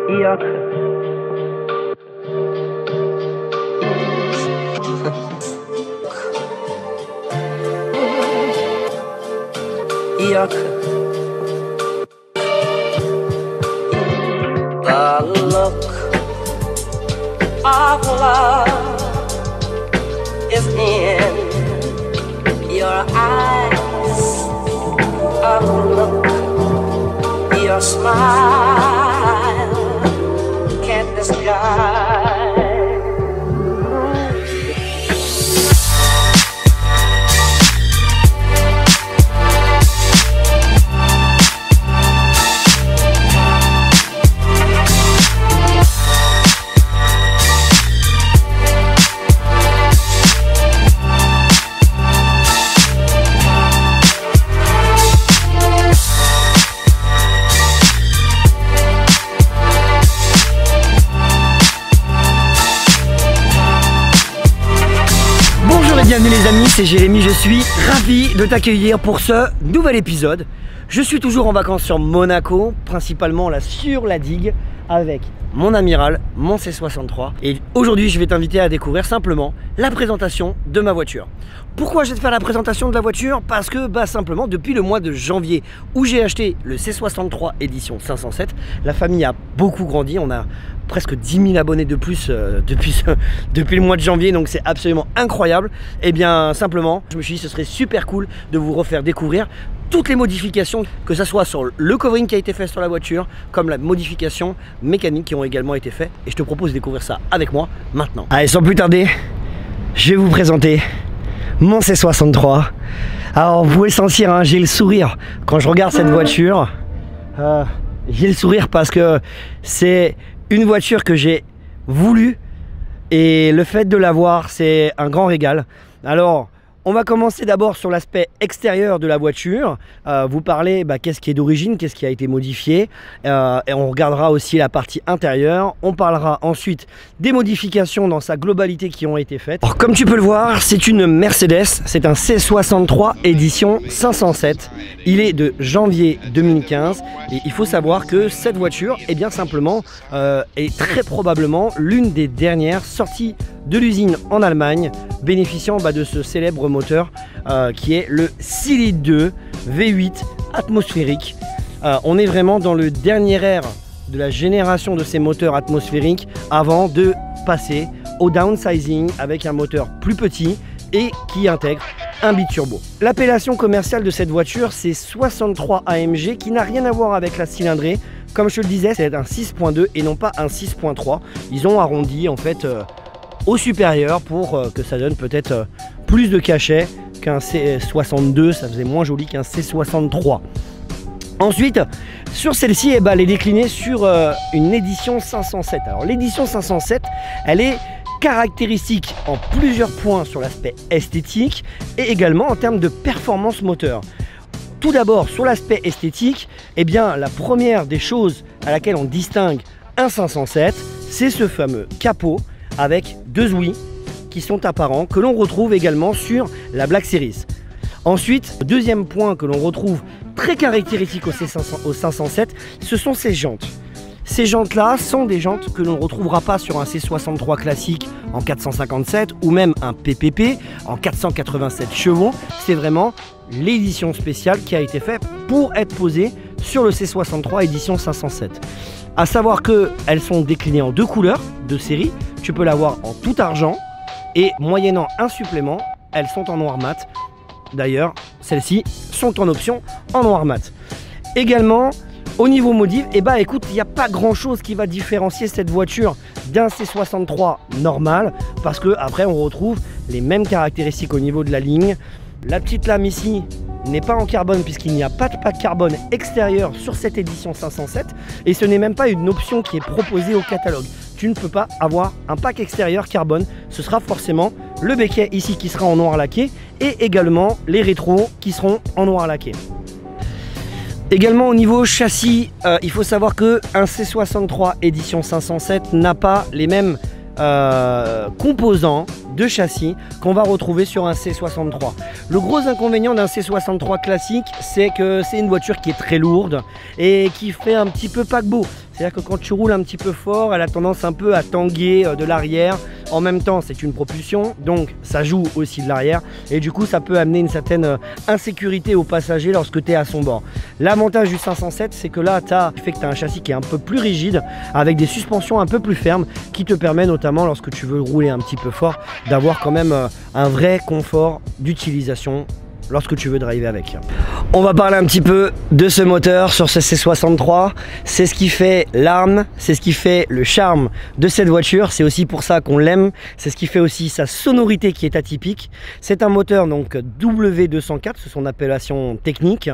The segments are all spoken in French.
Yuck. Yuck. The look of love is in your eyes. A look, your smile can't disguise. Bienvenue les amis, c'est Jérémy, je suis ravi de t'accueillir pour ce nouvel épisode. Je suis toujours en vacances sur Monaco, principalement là sur la digue avec mon amiral, mon C63. Et aujourd'hui je vais t'inviter à découvrir simplement la présentation de ma voiture. Pourquoi je vais te faire la présentation de la voiture? Parce que simplement depuis le mois de janvier où j'ai acheté le C63 édition 507, la famille a beaucoup grandi, on a presque 10 000 abonnés de plus depuis le mois de janvier, donc c'est absolument incroyable. Et bien simplement je me suis dit ce serait super cool de vous refaire découvrir toutes les modifications, que ce soit sur le covering qui a été fait sur la voiture, comme la modification mécanique qui ont également été faites. Et je te propose de découvrir ça avec moi maintenant. Allez, sans plus tarder, je vais vous présenter mon C63. Alors vous pouvez sentir, hein, j'ai le sourire quand je regarde cette voiture. J'ai le sourire parce que c'est une voiture que j'ai voulu et le fait de l'avoir, c'est un grand régal. Alors on va commencer d'abord sur l'aspect extérieur de la voiture, vous parler qu'est-ce qui est d'origine, qu'est-ce qui a été modifié, et on regardera aussi la partie intérieure. On parlera ensuite des modifications dans sa globalité qui ont été faites. Alors, comme tu peux le voir, c'est une Mercedes, c'est un C63 édition 507, il est de janvier 2015 et il faut savoir que cette voiture est bien simplement est très probablement l'une des dernières sorties de l'usine en Allemagne, bénéficiant de ce célèbre moteur qui est le 6 litres 2 V8 atmosphérique. On est vraiment dans le dernier ère de la génération de ces moteurs atmosphériques avant de passer au downsizing avec un moteur plus petit et qui intègre un biturbo. L'appellation commerciale de cette voiture, c'est 63 AMG, qui n'a rien à voir avec la cylindrée. Comme je te le disais, c'est un 6.2 et non pas un 6.3. Ils ont arrondi en fait au supérieur pour que ça donne peut-être plus de cachet qu'un C62, ça faisait moins joli qu'un C63. Ensuite, sur celle-ci, elle est déclinée sur une édition 507. Alors l'édition 507, elle est caractéristique en plusieurs points sur l'aspect esthétique et également en termes de performance moteur. Tout d'abord, sur l'aspect esthétique, la première des choses à laquelle on distingue un 507, c'est ce fameux capot avec deux ouïes qui sont apparents, que l'on retrouve également sur la Black Series. Ensuite, deuxième point que l'on retrouve très caractéristique au 507, ce sont ces jantes. Ces jantes-là sont des jantes que l'on ne retrouvera pas sur un C63 classique en 457 ou même un PPP en 487 chevaux. C'est vraiment l'édition spéciale qui a été faite pour être posée sur le C63 édition 507. À savoir qu'elles sont déclinées en deux couleurs de série. Tu peux l'avoir en tout argent et moyennant un supplément, elles sont en noir mat. D'ailleurs, celles-ci sont en option en noir mat. Également, au niveau modif, écoute, il n'y a pas grand-chose qui va différencier cette voiture d'un C63 normal parce que après on retrouve les mêmes caractéristiques au niveau de la ligne. La petite lame ici n'est pas en carbone puisqu'il n'y a pas de pack carbone extérieur sur cette édition 507 et ce n'est même pas une option qui est proposée au catalogue. Tu ne peux pas avoir un pack extérieur carbone, ce sera forcément le béquet ici qui sera en noir laqué et également les rétros qui seront en noir laqué. Également au niveau châssis, il faut savoir que un C63 édition 507 n'a pas les mêmes composants de châssis qu'on va retrouver sur un C63. Le gros inconvénient d'un C63 classique, c'est que c'est une voiture qui est très lourde et qui fait un petit peu paquebot. C'est-à-dire que quand tu roules un petit peu fort, elle a tendance un peu à tanguer de l'arrière. En même temps, c'est une propulsion, donc ça joue aussi de l'arrière. Et du coup, ça peut amener une certaine insécurité au passager lorsque tu es à son bord. L'avantage du 507, c'est que là, tu as un châssis qui est un peu plus rigide, avec des suspensions un peu plus fermes, qui te permet notamment, lorsque tu veux rouler un petit peu fort, d'avoir quand même un vrai confort d'utilisation lorsque tu veux driver avec. On va parler un petit peu de ce moteur sur ce C63. C'est ce qui fait l'arme, c'est ce qui fait le charme de cette voiture. C'est aussi pour ça qu'on l'aime. C'est ce qui fait aussi sa sonorité qui est atypique. C'est un moteur donc W204, c'est son appellation technique.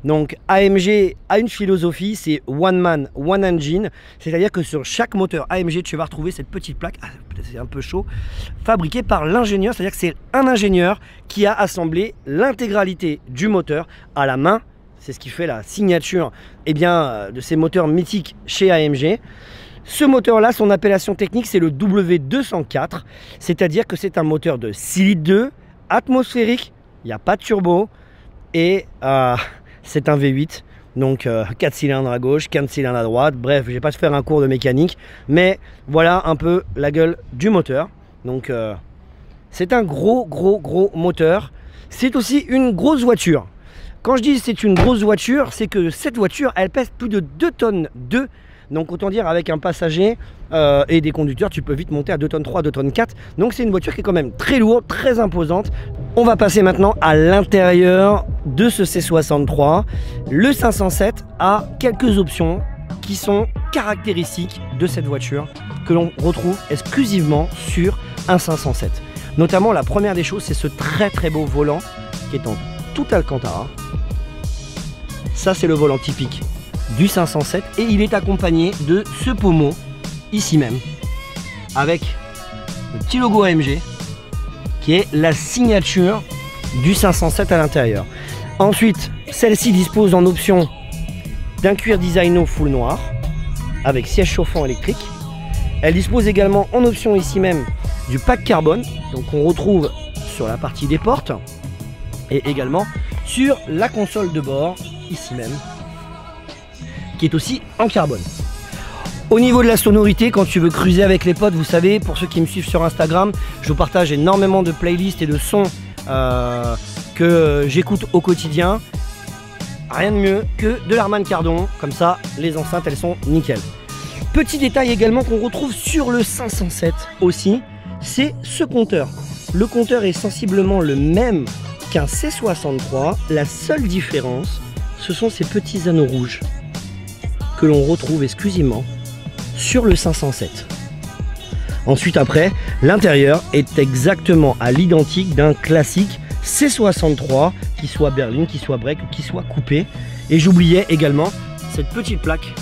Donc AMG a une philosophie, c'est One Man, One Engine. C'est-à-dire que sur chaque moteur AMG, tu vas retrouver cette petite plaque, peut-être c'est un peu chaud, fabriquée par l'ingénieur. C'est-à-dire que c'est un ingénieur qui a assemblé l'intégralité du moteur à la main. C'est ce qui fait la signature de ces moteurs mythiques chez AMG. Ce moteur là, son appellation technique, c'est le W204, c'est à dire que c'est un moteur de 6 litres 2 atmosphérique, il n'y a pas de turbo et c'est un V8, donc 4 cylindres à gauche, 4 cylindres à droite. Bref, je vais pas te faire un cours de mécanique, mais voilà un peu la gueule du moteur. Donc c'est un gros moteur. C'est aussi une grosse voiture. Quand je dis c'est une grosse voiture, c'est que cette voiture, elle pèse plus de 2 tonnes 2. Donc autant dire avec un passager et des conducteurs, tu peux vite monter à 2 tonnes 3, 2 tonnes 4. Donc c'est une voiture qui est quand même très lourde, très imposante. On va passer maintenant à l'intérieur de ce C63. Le 507 a quelques options qui sont caractéristiques de cette voiture que l'on retrouve exclusivement sur un 507. Notamment la première des choses, c'est ce très beau volant qui est en tout Alcantara. Ça c'est le volant typique du 507 et il est accompagné de ce pommeau ici même avec le petit logo AMG qui est la signature du 507 à l'intérieur. Ensuite, celle-ci dispose en option d'un cuir designo full noir avec siège chauffant électrique. Elle dispose également en option ici même du pack carbone, donc on retrouve sur la partie des portes et également sur la console de bord ici même, qui est aussi en carbone. Au niveau de la sonorité, quand tu veux cruiser avec les potes, vous savez, pour ceux qui me suivent sur Instagram, je vous partage énormément de playlists et de sons que j'écoute au quotidien. Rien de mieux que de l'Harman Kardon, comme ça les enceintes elles sont nickel. Petit détail également qu'on retrouve sur le 507 aussi, c'est ce compteur. Le compteur est sensiblement le même qu'un C63, la seule différence, ce sont ces petits anneaux rouges que l'on retrouve exclusivement sur le 507. Ensuite après, l'intérieur est exactement à l'identique d'un classique C63, qui soit berline, qui soit break, qui soit coupé. Et j'oubliais également cette petite plaque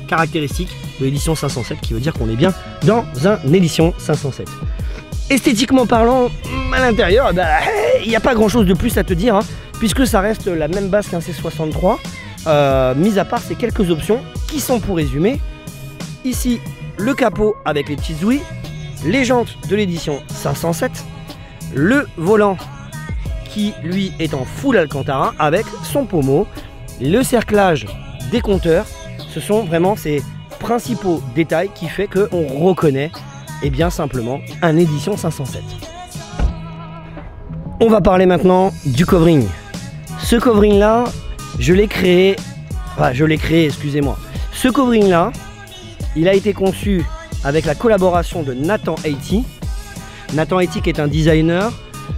caractéristique de l'édition 507, qui veut dire qu'on est bien dans une édition 507. Esthétiquement parlant, à l'intérieur, il n'y a pas grand chose de plus à te dire, hein, puisque ça reste la même base qu'un C63, mis à part ces quelques options qui sont, pour résumer, ici le capot avec les petites ouïes, les jantes de l'édition 507, le volant qui lui est en full Alcantara avec son pommeau, le cerclage des compteurs. Ce sont vraiment ces principaux détails qui fait qu'on reconnaît bien simplement un édition 507. On va parler maintenant du covering. Ce covering là, je l'ai créé, excusez-moi. Ce covering là, il a été conçu avec la collaboration de Nathan Haiti. Nathan Haiti qui est un designer.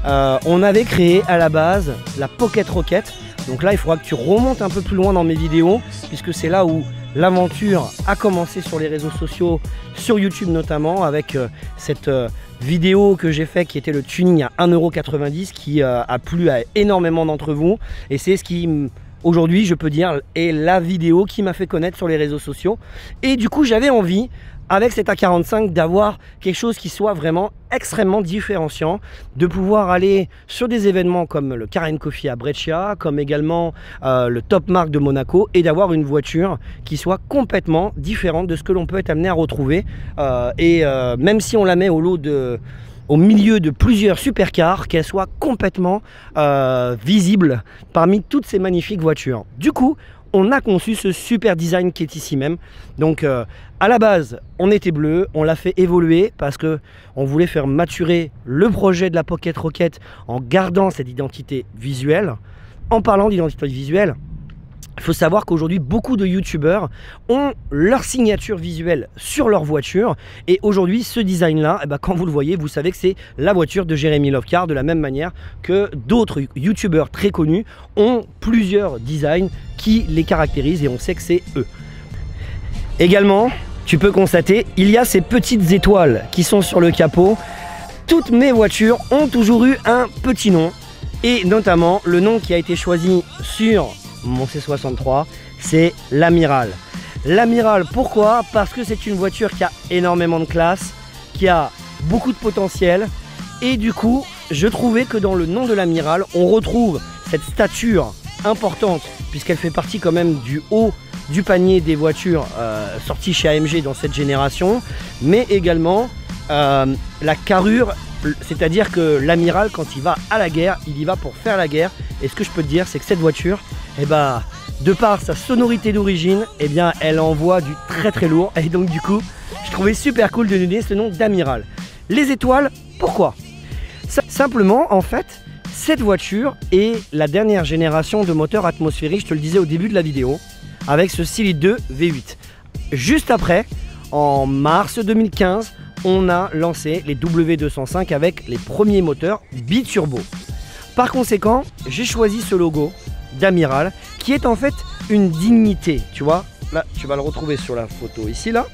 On avait créé à la base la Pocket Rocket. Donc là il faudra que tu remontes un peu plus loin dans mes vidéos, puisque c'est là où l'aventure a commencé sur les réseaux sociaux, sur YouTube notamment, avec cette vidéo que j'ai fait qui était le tuning à 1,90 € qui a plu à énormément d'entre vous. Et c'est ce qui, aujourd'hui je peux dire, est la vidéo qui m'a fait connaître sur les réseaux sociaux. Et du coup j'avais envie, avec cet A45, d'avoir quelque chose qui soit vraiment extrêmement différenciant, de pouvoir aller sur des événements comme le Car & Coffee à Brescia, comme également le Top Mark de Monaco, et d'avoir une voiture qui soit complètement différente de ce que l'on peut être amené à retrouver. Même si on la met au lot au milieu de plusieurs supercars, qu'elle soit complètement visible parmi toutes ces magnifiques voitures. Du coup, on a conçu ce super design qui est ici même. Donc à la base, on était bleu, on l'a fait évoluer parce que on voulait faire maturer le projet de la Pocket Rocket en gardant cette identité visuelle. En parlant d'identité visuelle, il faut savoir qu'aujourd'hui, beaucoup de youtubeurs ont leur signature visuelle sur leur voiture. Et aujourd'hui, ce design-là, eh ben, quand vous le voyez, vous savez que c'est la voiture de Jérémy Lovecard, de la même manière que d'autres youtubeurs très connus ont plusieurs designs qui les caractérisent et on sait que c'est eux. Également, tu peux constater, il y a ces petites étoiles qui sont sur le capot. Toutes mes voitures ont toujours eu un petit nom. Et notamment, le nom qui a été choisi sur mon C63, c'est l'Amiral. L'Amiral, pourquoi? Parce que c'est une voiture qui a énormément de classe, qui a beaucoup de potentiel. Et du coup, je trouvais que dans le nom de l'Amiral, on retrouve cette stature importante, puisqu'elle fait partie quand même du haut du panier des voitures sorties chez AMG dans cette génération, mais également la carrure. C'est-à-dire que l'Amiral, quand il va à la guerre, il y va pour faire la guerre. Et ce que je peux te dire, c'est que cette voiture, eh ben, de par sa sonorité d'origine, eh bien, elle envoie du très très lourd. Et donc du coup, je trouvais super cool de donner ce nom d'Amiral. Les étoiles, pourquoi? Simplement, en fait, cette voiture est la dernière génération de moteurs atmosphériques, je te le disais au début de la vidéo, avec ce Silly 2 V8. Juste après, en mars 2015, on a lancé les W205 avec les premiers moteurs biturbo. Par conséquent, j'ai choisi ce logo d'Amiral qui est en fait une dignité. Tu vois, là, tu vas le retrouver sur la photo ici, là.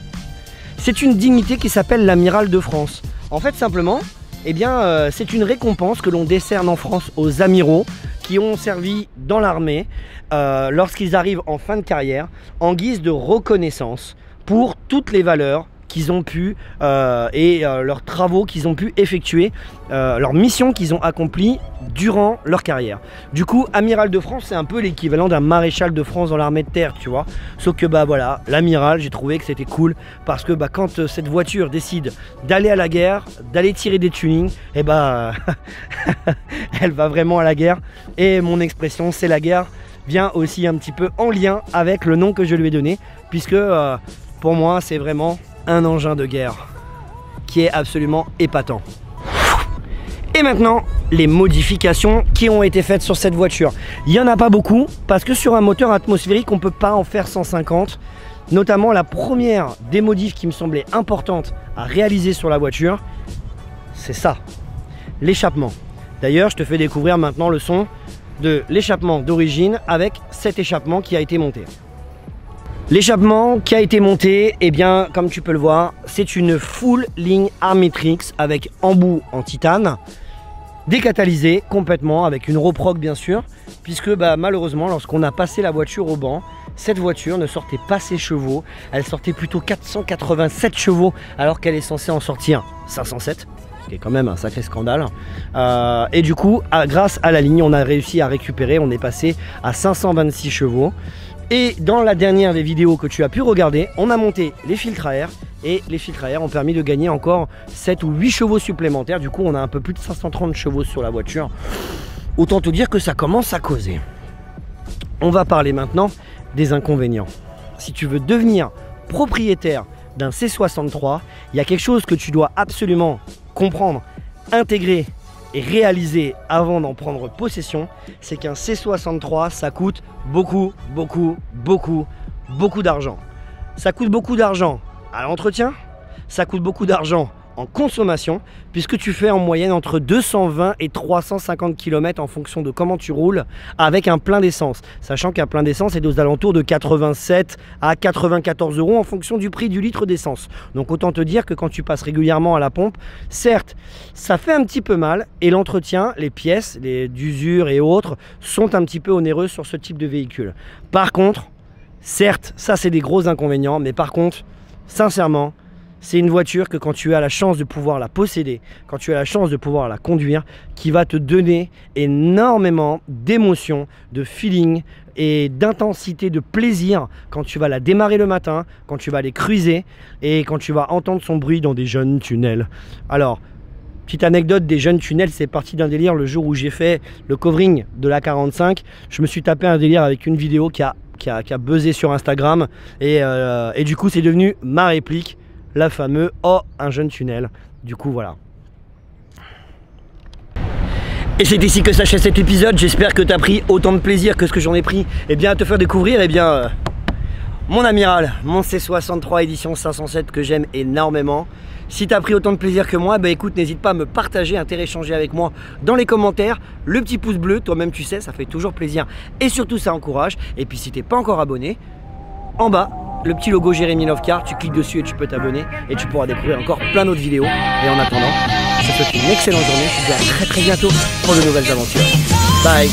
C'est une dignité qui s'appelle l'Amiral de France. En fait, simplement, eh bien, c'est une récompense que l'on décerne en France aux amiraux qui ont servi dans l'armée lorsqu'ils arrivent en fin de carrière en guise de reconnaissance pour toutes les valeurs qu'ils ont pu leurs travaux qu'ils ont pu effectuer, leurs missions qu'ils ont accomplies durant leur carrière. Du coup, Amiral de France, c'est un peu l'équivalent d'un maréchal de France dans l'armée de terre, tu vois. Sauf que bah voilà, l'amiral, j'ai trouvé que c'était cool parce que bah, quand cette voiture décide d'aller à la guerre, d'aller tirer des tunings, et bah elle va vraiment à la guerre. Et mon expression, c'est la guerre, vient aussi un petit peu en lien avec le nom que je lui ai donné, puisque pour moi, c'est vraiment un engin de guerre qui est absolument épatant. Et maintenant, les modifications qui ont été faites sur cette voiture. Il n'y en a pas beaucoup parce que sur un moteur atmosphérique, on ne peut pas en faire 150. Notamment la première des modifs qui me semblait importante à réaliser sur la voiture, c'est ça, l'échappement. D'ailleurs, je te fais découvrir maintenant le son de l'échappement d'origine avec cet échappement qui a été monté. L'échappement qui a été monté, eh bien, comme tu peux le voir, c'est une full ligne Armitrix avec embout en titane, décatalysé complètement avec une reproc bien sûr, puisque bah, malheureusement, lorsqu'on a passé la voiture au banc, cette voiture ne sortait pas ses chevaux, elle sortait plutôt 487 chevaux alors qu'elle est censée en sortir 507. Ce qui est quand même un sacré scandale. Et du coup, grâce à la ligne, on a réussi à récupérer, on est passé à 526 chevaux. Et dans la dernière des vidéos que tu as pu regarder, on a monté les filtres à air et les filtres à air ont permis de gagner encore 7 ou 8 chevaux supplémentaires. Du coup, on a un peu plus de 530 chevaux sur la voiture. Autant te dire que ça commence à causer. On va parler maintenant des inconvénients. Si tu veux devenir propriétaire d'un C63, il y a quelque chose que tu dois absolument comprendre, intégrer et réaliser avant d'en prendre possession, c'est qu'un C63 ça coûte beaucoup d'argent. Ça coûte beaucoup d'argent à l'entretien, ça coûte beaucoup d'argent en consommation, puisque tu fais en moyenne entre 220 et 350 km en fonction de comment tu roules avec un plein d'essence. Sachant qu'un plein d'essence est aux alentours de 87 à 94 € en fonction du prix du litre d'essence. Donc autant te dire que quand tu passes régulièrement à la pompe, certes, ça fait un petit peu mal et l'entretien, les pièces, d'usure et autres sont un petit peu onéreux sur ce type de véhicule. Par contre, certes, ça c'est des gros inconvénients, mais par contre, sincèrement, c'est une voiture que quand tu as la chance de pouvoir la posséder, quand tu as la chance de pouvoir la conduire, qui va te donner énormément d'émotions, de feeling et d'intensité, de plaisir quand tu vas la démarrer le matin, quand tu vas aller cruiser et quand tu vas entendre son bruit dans des jeunes tunnels. Alors, Petite anecdote des jeunes tunnels, c'est parti d'un délire le jour où j'ai fait le covering de la 45. Je me suis tapé un délire avec une vidéo qui a buzzé sur Instagram et du coup c'est devenu ma réplique, la fameuse « Oh, un jeune tunnel ». Du coup voilà. Et c'est ici que s'achève cet épisode. J'espère que tu as pris autant de plaisir que ce que j'en ai pris à te faire découvrir mon amiral, mon C63 édition 507 que j'aime énormément. Si tu as pris autant de plaisir que moi, bah écoute, n'hésite pas à me partager, à interéchanger avec moi dans les commentaires. Le petit pouce bleu, toi-même tu sais, ça fait toujours plaisir et surtout ça encourage. Et puis si tu n'es pas encore abonné, en bas, le petit logo Jérémy Lovecart, tu cliques dessus et tu peux t'abonner et tu pourras découvrir encore plein d'autres vidéos. Et en attendant, je te souhaite une excellente journée. Je te dis à très bientôt pour de nouvelles aventures. Bye.